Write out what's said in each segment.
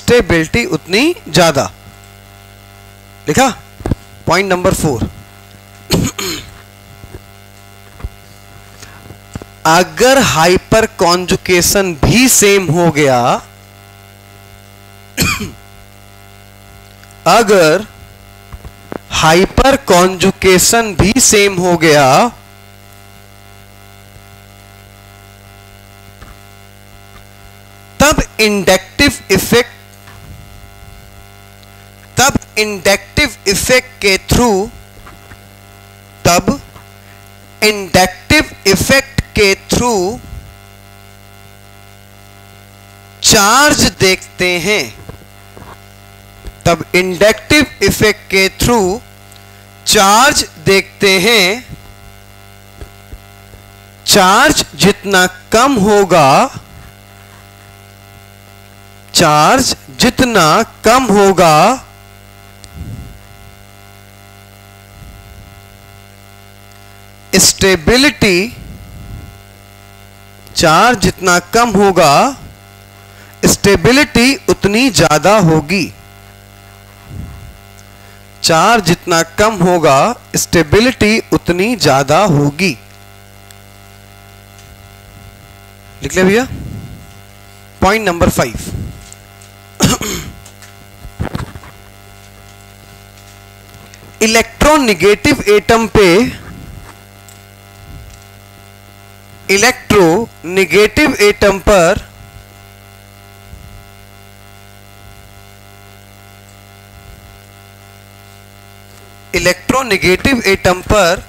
Stability उतनी ज्यादा। लिखा? पॉइंट नंबर 4, अगर हाइपर कॉन्जुकेशन भी सेम हो गया, अगर हाइपर कॉन्जुकेशन भी सेम हो गया तब इंडक्टिव इफेक्ट के थ्रू, तब इंडक्टिव इफेक्ट के थ्रू चार्ज देखते हैं, तब इंडक्टिव इफेक्ट के थ्रू चार्ज देखते हैं। चार्ज जितना कम होगा, चार्ज जितना कम होगा, स्टेबिलिटी, चार्ज जितना कम होगा स्टेबिलिटी उतनी ज्यादा होगी। चार्ज जितना कम होगा स्टेबिलिटी उतनी ज्यादा होगी। लिख लिया भैया? पॉइंट नंबर 5, इलेक्ट्रोनेगेटिव एटम पे, इलेक्ट्रोनेगेटिव एटम पर इलेक्ट्रोनेगेटिव एटम पर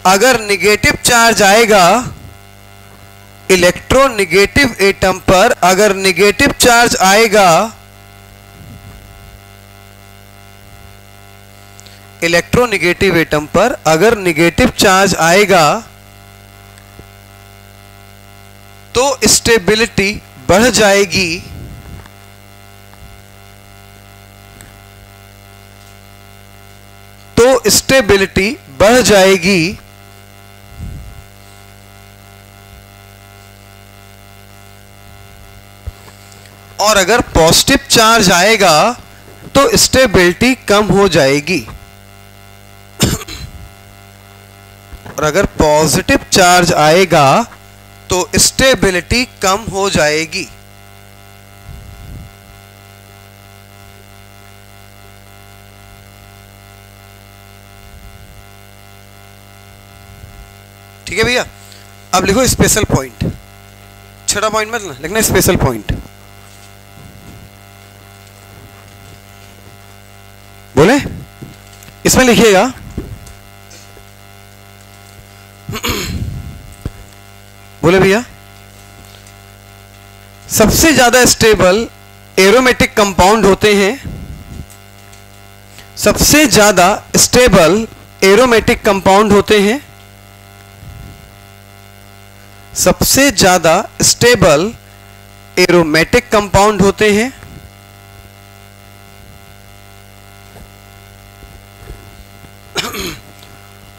अगर नेगेटिव चार्ज आएगा, इलेक्ट्रोनेगेटिव एटम पर अगर नेगेटिव चार्ज आएगा, इलेक्ट्रोनेगेटिव एटम पर अगर नेगेटिव चार्ज आएगा तो स्टेबिलिटी बढ़ जाएगी, तो स्टेबिलिटी बढ़ जाएगी। और अगर पॉजिटिव चार्ज आएगा तो स्टेबिलिटी कम हो जाएगी। और अगर पॉजिटिव चार्ज आएगा तो स्टेबिलिटी कम हो जाएगी। ठीक है भैया? अब लिखो स्पेशल पॉइंट, छठा पॉइंट मत लिखना, स्पेशल पॉइंट। बोले? इसमें लिखिएगा बोले भैया, सबसे ज्यादा स्टेबल एरोमेटिक कंपाउंड होते हैं, सबसे ज्यादा स्टेबल एरोमेटिक कंपाउंड होते हैं, सबसे ज्यादा स्टेबल एरोमेटिक कंपाउंड होते हैं,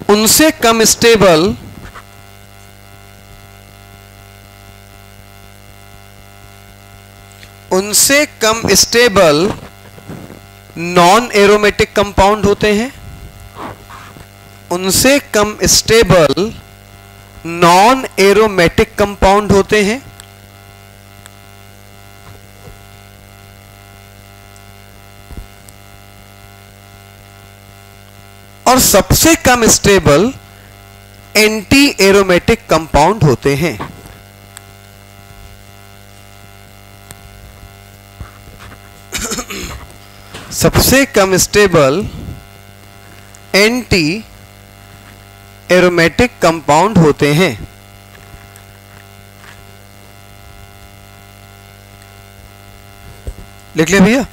उनसे कम स्टेबल नॉन एरोमेटिक कंपाउंड होते हैं, उनसे कम स्टेबल नॉन एरोमेटिक कंपाउंड होते हैं। और सबसे कम स्टेबल एंटी एरोमेटिक कंपाउंड होते हैं। सबसे कम स्टेबल एंटी एरोमेटिक कंपाउंड होते हैं। लिख लिया भैया?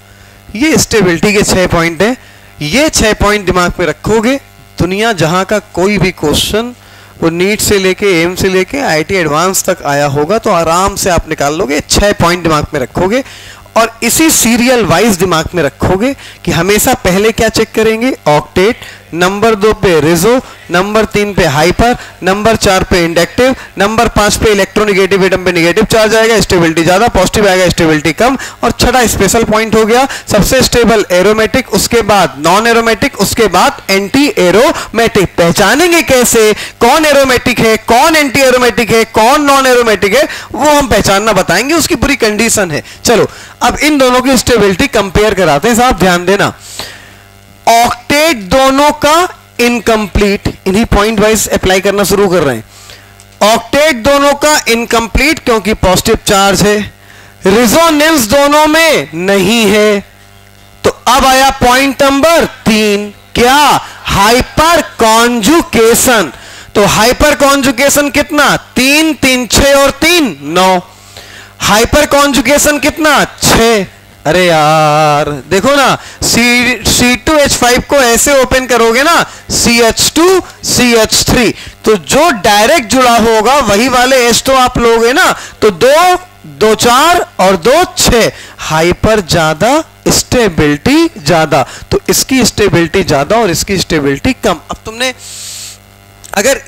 ये स्टेबिलिटी के 6 पॉइंट हैं। ये 6 पॉइंट दिमाग में रखोगे, दुनिया जहां का कोई भी क्वेश्चन वो नीट से लेके एम से लेके आईटी एडवांस तक आया होगा तो आराम से आप निकाल लोगे। 6 पॉइंट दिमाग में रखोगे और इसी सीरियल वाइज दिमाग में रखोगे कि हमेशा पहले क्या चेक करेंगे, ऑक्टेट, नंबर 2 पे रिजो, नंबर 3 पे हाइपर, नंबर 4 पे इंडक्टिव, नंबर 5 पे इलेक्ट्रोनिगेटिव एटम पे नेगेटिव चार्ज आएगा, स्टेबिलिटी ज्यादा, पॉजिटिव आएगा स्टेबिलिटी कम। और छठा स्पेशल पॉइंट हो गया सबसे स्टेबल एरोमेटिक, उसके बाद नॉन एरोमेटिक, उसके बाद एंटी एरोमेटिक। पहचानेंगे कैसे कौन एरोमेटिक है, कौन एंटी एरोमेटिक है, कौन नॉन एरोमेटिक है, वो हम पहचानना बताएंगे, उसकी पूरी कंडीशन है। चलो अब इन दोनों की स्टेबिलिटी कंपेयर कराते हैं। साहब ध्यान देना, ऑक्टेट दोनों का इनकम्प्लीट, इन्हीं पॉइंट वाइज अप्लाई करना शुरू कर रहे हैं। ऑक्टेट दोनों का इनकम्प्लीट क्योंकि पॉजिटिव चार्ज है, रिजोनेंस दोनों में नहीं है। तो अब आया पॉइंट नंबर 3, क्या? Hyper conjugation. तो हाइपर कॉन्जुकेशन कितना? 3 3 6 और 3 9। हाइपर कॉन्जुकेशन कितना? 6। अरे यार देखो ना, C2H5 को ऐसे ओपन करोगे ना, CH2CH3, तो जो डायरेक्ट जुड़ा होगा वही वाले H तो आप लोगे ना, तो 2 2 4 और 2 6। हाइपर ज्यादा, स्टेबिलिटी ज्यादा, तो इसकी स्टेबिलिटी ज्यादा और इसकी स्टेबिलिटी कम। अब तुमने अगर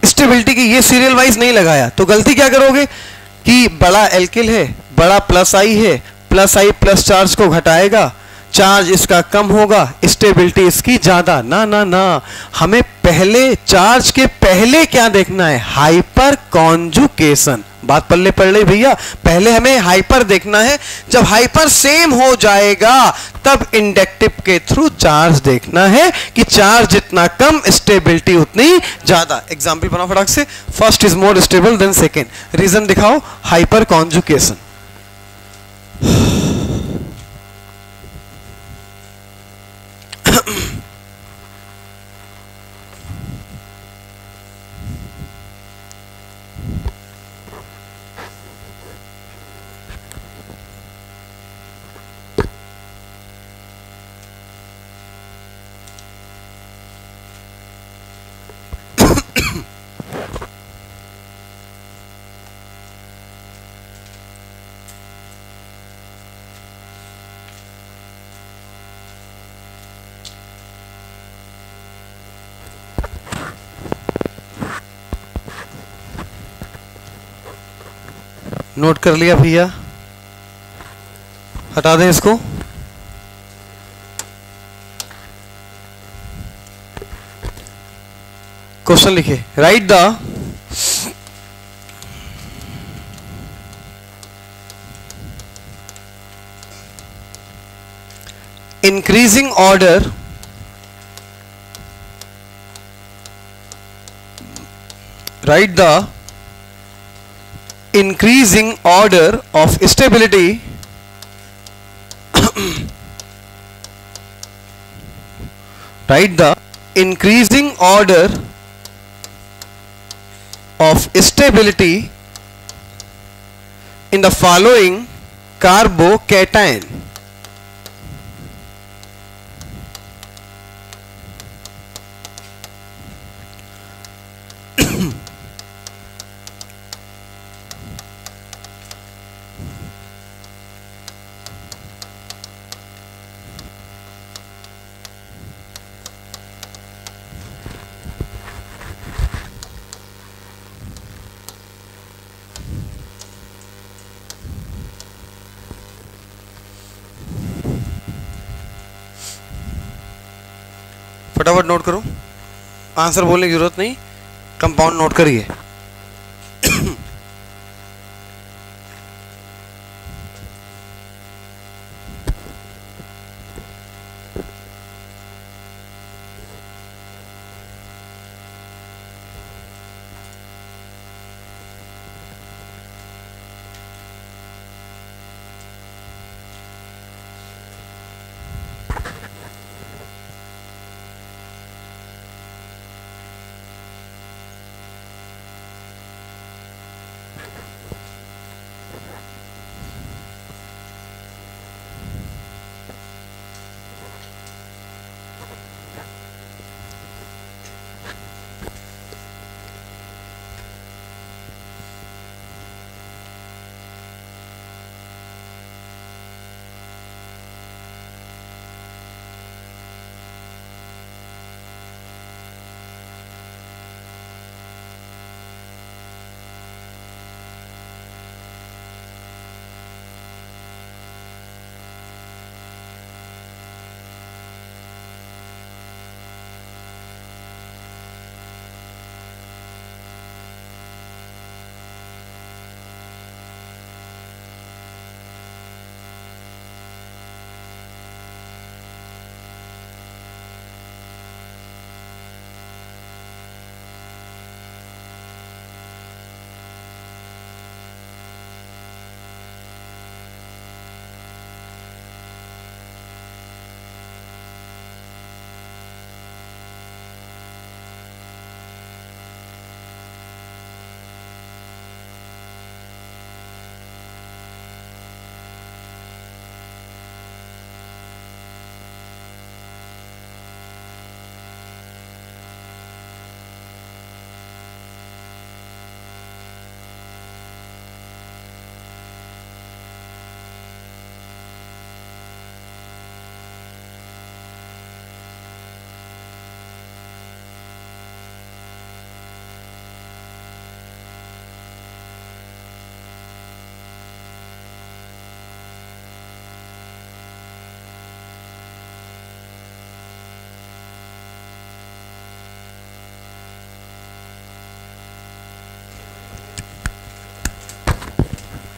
स्टेबिलिटी की ये सीरियल वाइज नहीं लगाया तो गलती क्या करोगे कि बड़ा एल्किल है, बड़ा प्लस आई है, प्लस आई प्लस चार्ज को घटाएगा, चार्ज इसका कम होगा, स्टेबिलिटी इसकी ज्यादा। ना ना ना, हमें पहले चार्ज के पहले क्या देखना है? Hyper conjugation. बात पल्ले पड़ रही भैया, पहले हमें हाइपर देखना है, जब हाइपर सेम हो जाएगा तब इंडक्टिव के थ्रू चार्ज देखना है कि चार्ज जितना कम स्टेबिलिटी उतनी ज्यादा। एग्जांपल बनाओ फटाक से। First is more stable than second. Reason दिखाओ, हाइपर कॉन्जुकेशन। नोट कर लिया भैया? हटा दें इसको। क्वेश्चन लिखिए, write the increasing order write the increasing order of stability write the increasing order of stability in the following carbocation. फटाफट note करो, आंसर बोलने की जरूरत नहीं, कंपाउंड नोट करिए।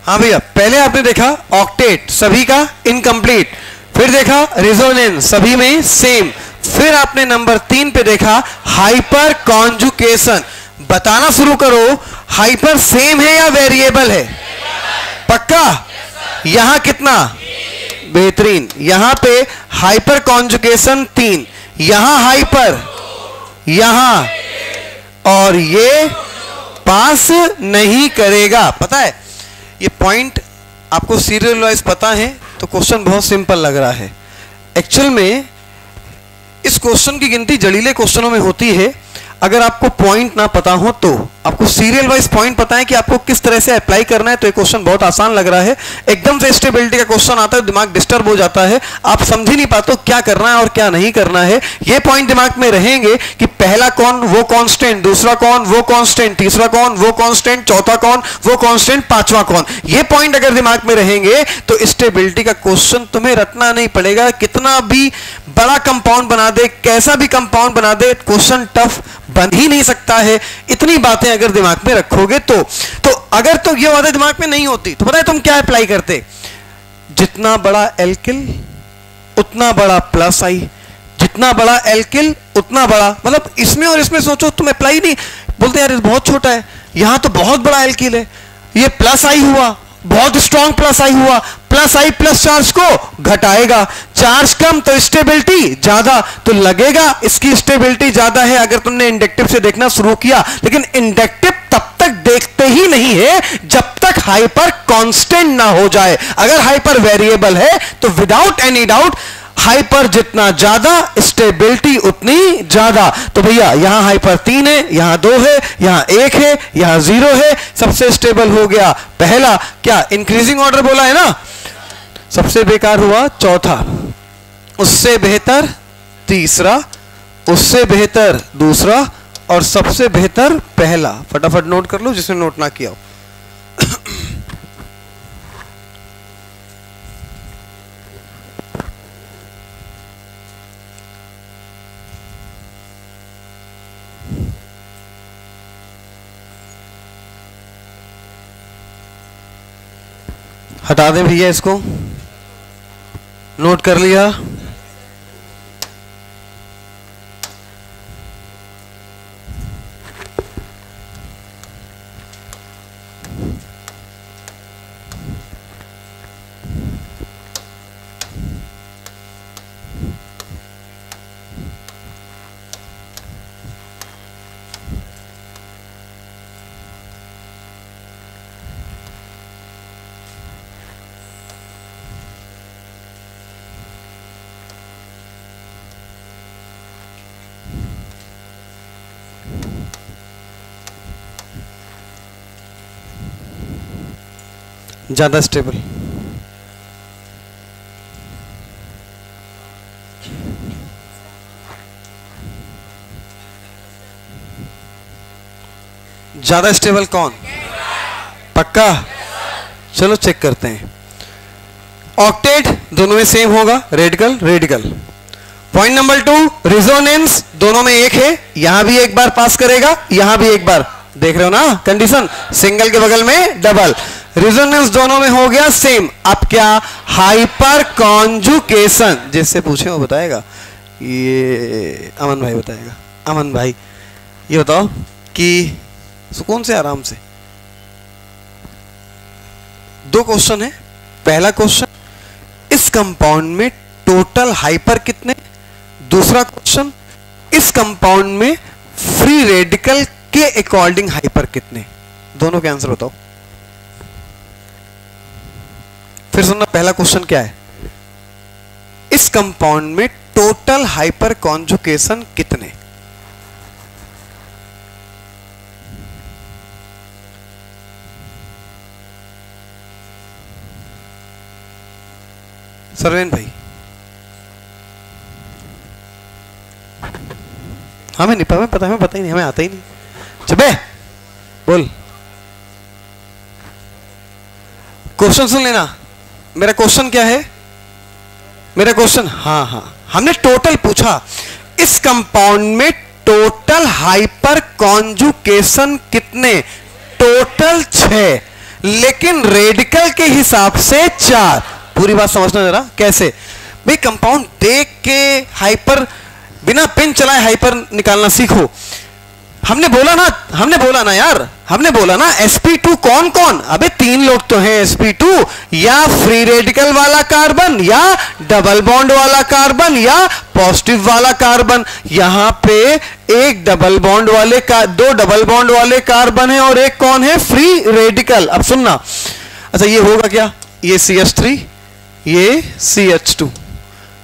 हाँ भैया, पहले आपने देखा ऑक्टेट सभी का इनकम्प्लीट, फिर देखा रिजोनेंस सभी में सेम, फिर आपने नंबर 3 पे देखा हाइपर कॉन्जुकेशन। बताना शुरू करो, हाइपर सेम है या वेरिएबल है? पक्का? यहां कितना? बेहतरीन। यहां पे हाइपर कॉन्जुकेशन 3, यहां हाइपर, यहां, और ये पास नहीं करेगा। पता है ये पॉइंट आपको सीरियल वाइज पता है तो क्वेश्चन बहुत सिंपल लग रहा है। एक्चुअल में इस क्वेश्चन की गिनती जड़ीले क्वेश्चनों में होती है। अगर आपको पॉइंट ना पता हो तो आपको सीरियल वाइज पॉइंट पता है कि आपको किस तरह से अप्लाई करना है तो ये क्वेश्चन बहुत आसान लग रहा है। एकदम से स्टेबिलिटी का क्वेश्चन आता है, दिमाग डिस्टर्ब हो जाता है, आप समझ ही नहीं पाते क्या करना है और क्या नहीं करना है। ये पॉइंट दिमाग में रहेंगे कि पहला कौन, वो कांस्टेंट, दूसरा कौन, वो कांस्टेंट, तीसरा कौन, वो कांस्टेंट, चौथा कौन, वो कांस्टेंट, पांचवा कौन। ये पॉइंट अगर दिमाग में रहेंगे तो स्टेबिलिटी का क्वेश्चन तुम्हें रटना नहीं पड़ेगा। कितना भी बड़ा कंपाउंड बना दे, कैसा भी कंपाउंड बना दे, क्वेश्चन टफ बन ही नहीं सकता है। इतनी बातें अगर दिमाग में रखोगे तो अगर तो ये बातें दिमाग में नहीं होती तो पता है तुम क्या अप्लाई करते? जितना बड़ा एल्किल उतना बड़ा प्लस आई, जितना बड़ा एल्किल उतना बड़ा, मतलब इसमें और इसमें सोचो, तुम अप्लाई नहीं बोलते यार बहुत छोटा है, यहां तो बहुत बड़ा एल्किल है, ये प्लस आई हुआ, बहुत स्ट्रॉन्ग प्लस आई हुआ, प्लस आई प्लस चार्ज को घटाएगा, चार्ज कम तो स्टेबिलिटी ज्यादा, तो लगेगा इसकी स्टेबिलिटी ज्यादा है अगर तुमने इंडक्टिव से देखना शुरू किया। लेकिन इंडक्टिव तब तक देखते ही नहीं है जब तक हाइपर कांस्टेंट ना हो जाए। अगर हाइपर वेरिएबल है तो विदाउट एनी डाउट हाइपर जितना ज्यादा स्टेबिलिटी उतनी ज्यादा। तो भैया यहां हाइपर 3 है, यहां 2 है, यहां 1 है, यहां 0 है, सबसे स्टेबल हो गया पहला। क्या इंक्रीजिंग ऑर्डर बोला है ना? सबसे बेकार हुआ चौथा, उससे बेहतर तीसरा, उससे बेहतर दूसरा, और सबसे बेहतर पहला। फटाफट नोट कर लो जिसने नोट ना किया हो। हटा दें भैया इसको, नोट कर लिया। ज्यादा स्टेबल, ज्यादा स्टेबल कौन? पक्का? चलो चेक करते हैं। ऑक्टेट दोनों में सेम होगा, radical radical. Point number 2, resonance दोनों में एक है, यहां भी एक बार पास करेगा, यहां भी एक बार। देख रहे हो ना कंडीशन, सिंगल के बगल में डबल। रिजोनेंस दोनों में हो गया सेम। अब क्या? Hyper conjugation. जिससे पूछे वो बताएगा, ये अमन भाई बताएगा। अमन भाई ये बताओ कि सुकून से आराम से, 2 क्वेश्चन है। पहला क्वेश्चन, इस कंपाउंड में टोटल हाइपर कितने? दूसरा क्वेश्चन, इस कंपाउंड में फ्री रेडिकल के अकॉर्डिंग हाइपर कितने? दोनों के आंसर बताओ। फिर सुनना, पहला क्वेश्चन क्या है? इस कंपाउंड में टोटल हाइपर कॉन्जुकेशन कितने? सरवेन भाई, हमें नहीं पता, हमें पता ही नहीं, हमें आता ही नहीं। चबे बोल, क्वेश्चन सुन लेना। मेरा क्वेश्चन क्या है? मेरा क्वेश्चन, हाँ, हमने टोटल पूछा, इस कंपाउंड में टोटल हाइपर कॉन्जुकेशन कितने? टोटल 6, लेकिन रेडिकल के हिसाब से 4। पूरी बात समझना जरा कैसे। भाई कंपाउंड देख के हाइपर, बिना पेन चलाए हाइपर निकालना सीखो। हमने बोला ना यार, हमने बोला ना sp2 कौन कौन। अबे 3 लोग तो हैं sp2, या फ्री रेडिकल वाला कार्बन, या डबल बॉन्ड वाला कार्बन, या पॉजिटिव वाला कार्बन। यहां पे एक डबल बॉन्ड वाले का, 2 डबल बॉन्ड वाले कार्बन है और एक कौन है, फ्री रेडिकल। अब सुनना, अच्छा ये होगा क्या, ये CH3, ये CH2,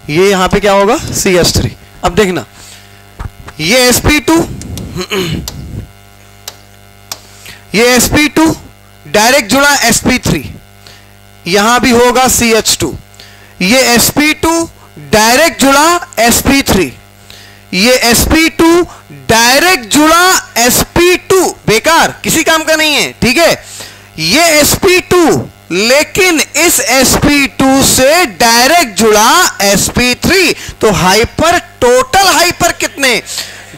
ये यहां पे क्या होगा, CH3। अब देखना, ये sp2, ये sp2 डायरेक्ट जुड़ा sp3, यहां भी होगा CH2। ये sp2 डायरेक्ट जुड़ा sp3, ये sp2 डायरेक्ट जुड़ा sp2, बेकार, किसी काम का नहीं है, ठीक है। ये sp2 लेकिन इस sp2 से डायरेक्ट जुड़ा sp3, तो हाइपर, टोटल हाइपर कितने,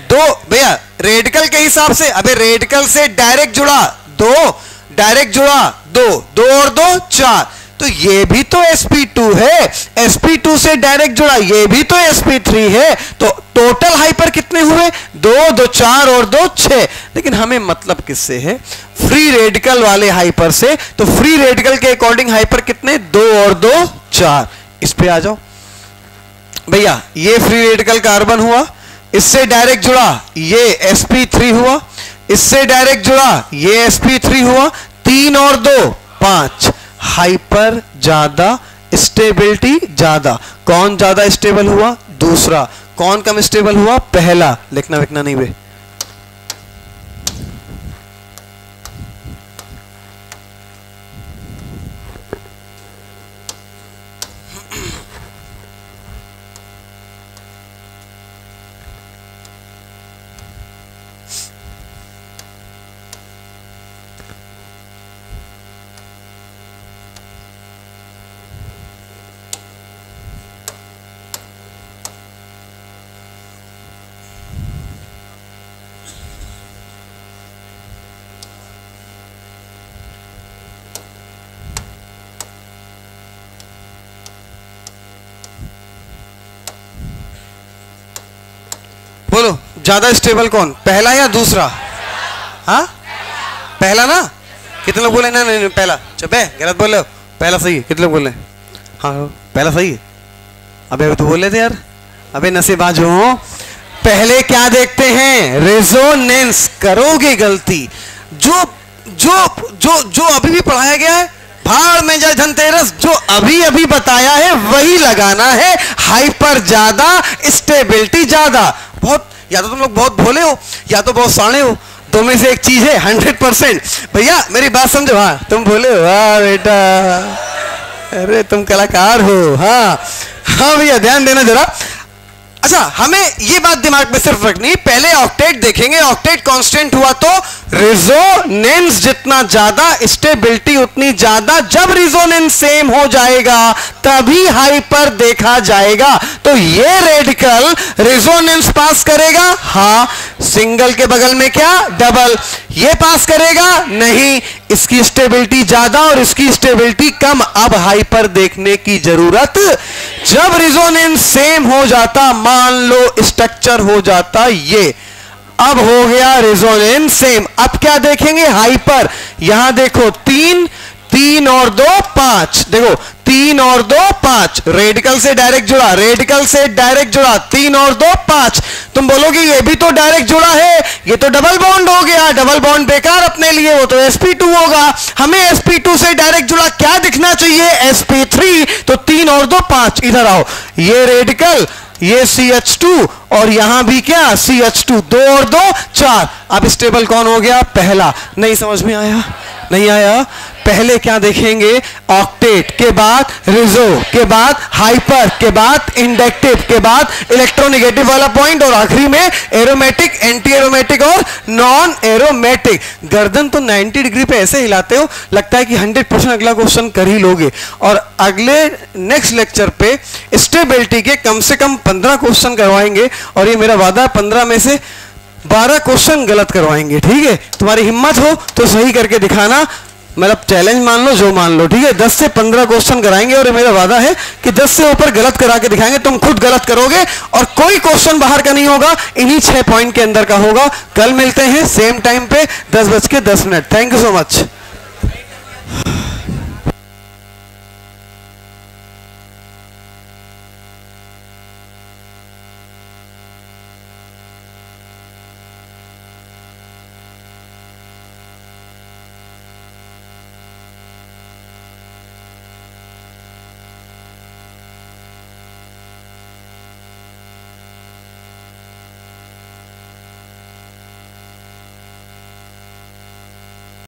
2 भैया रेडिकल के हिसाब से। अबे रेडिकल से डायरेक्ट जुड़ा 2, डायरेक्ट जुड़ा 2, 2 और 2 4, तो ये भी तो sp2 है। sp2 से डायरेक्ट जुड़ा, ये भी तो sp3 है। तो टोटल हाइपर कितने हुए, 2, 2 4 और 2 6। लेकिन हमें मतलब किससे है, फ्री रेडिकल वाले हाइपर से। तो फ्री रेडिकल के अकॉर्डिंग हाइपर कितने, 2 और 2 4। इस पे आ जाओ भैया, ये फ्री रेडिकल कार्बन हुआ, इससे डायरेक्ट जुड़ा ये sp3 हुआ, इससे डायरेक्ट जुड़ा ये sp3 हुआ, 3 और 2 5। हाइपर ज्यादा, स्टेबिलिटी ज्यादा। कौन ज्यादा स्टेबल हुआ, दूसरा। कौन कम स्टेबल हुआ, पहला। लिखना विखना नहीं बे। बोलो ज्यादा स्टेबल कौन, पहला या दूसरा। हाँ पहला ना, कितने लोग बोले ना, नहीं पहला। चुपे, गलत बोल रहे हो, पहला सही है। कितने लोग बोल रहे हैं, हाँ पहला सही है। अबे तो बोल रहे थे यार, अबे नशेबाज हो। पहले क्या देखते हैं, रेजोनेंस। करोगे गलती, जो जो जो जो अभी भी पढ़ाया गया है, भाड़ में जाए धनतेरस, जो अभी अभी बताया है वही लगाना है। हाइपर ज्यादा, स्टेबिलिटी ज्यादा। बहुत, या तो तुम लोग बहुत भोले हो या तो बहुत साणे हो, दो में से एक चीज है 100%। भैया मेरी बात समझो, हाँ तुम भोले हो, हाँ बेटा, अरे तुम कलाकार हो। हाँ हाँ भैया ध्यान देना जरा। अच्छा हमें ये बात दिमाग में सिर्फ रखनी, पहले ऑक्टेट देखेंगे, ऑक्टेट कांस्टेंट हुआ तो रेजोनेंस जितना ज्यादा, स्टेबिलिटी उतनी ज्यादा। जब रेजोनेंस सेम हो जाएगा तभी हाइपर देखा जाएगा। तो ये रेडिकल रेजोनेंस पास करेगा, हाँ। सिंगल के बगल में क्या, डबल। ये पास करेगा नहीं, इसकी स्टेबिलिटी ज्यादा और इसकी स्टेबिलिटी कम। अब हाइपर देखने की जरूरत, जब रेजोनेंस सेम हो जाता, मान लो स्ट्रक्चर हो जाता ये, अब हो गया रेजोनेंस सेम। अब क्या देखेंगे, हाइपर। यहां देखो 3, 3 और 2 5, देखो 3 और 2 5, रेडिकल से डायरेक्ट जुड़ा, रेडिकल से डायरेक्ट जुड़ा, 3 और 2 5। तुम बोलोगे ये भी तो डायरेक्ट जुड़ा है, ये तो डबल बॉन्ड हो गया। डबल बॉन्ड बेकार अपने लिए, वो तो sp2 होगा। हमें sp2 से डायरेक्ट जुड़ा क्या दिखना चाहिए, sp3। तो 3 और 2 5, इधर आओ, ये रेडिकल, ये CH2 और यहां भी क्या, CH2, 2 और 2 4। अब स्टेबल कौन हो गया, पहला। नहीं समझ में आया, नहीं आया। पहले क्या देखेंगे, ऑक्टेट के बाद रिजो के बाद हाइपर के बाद इंडक्टिव के बाद इलेक्ट्रोनेगेटिव वाला पॉइंट और आखिरी में एरोमेटिक, एंटी एरोमेटिक और नॉन एरोमेटिक। गर्दन तो 90 डिग्री पे ऐसे हिलाते हो, लगता है कि 100% अगला क्वेश्चन कर ही लोगे। और अगले नेक्स्ट लेक्चर पे स्टेबिलिटी के कम से कम 15 क्वेश्चन करवाएंगे और ये मेरा वादा, 15 में से 12 क्वेश्चन गलत करवाएंगे, ठीक है। तुम्हारी हिम्मत हो तो सही करके दिखाना, मतलब चैलेंज मान लो, जो मान लो, ठीक है। 10 से 15 क्वेश्चन कराएंगे और मेरा वादा है कि 10 से ऊपर गलत करा के दिखाएंगे। तुम खुद गलत करोगे और कोई क्वेश्चन बाहर का नहीं होगा, इन्हीं 6 पॉइंट के अंदर का होगा। कल मिलते हैं सेम टाइम पे 10:10। Thank you so much.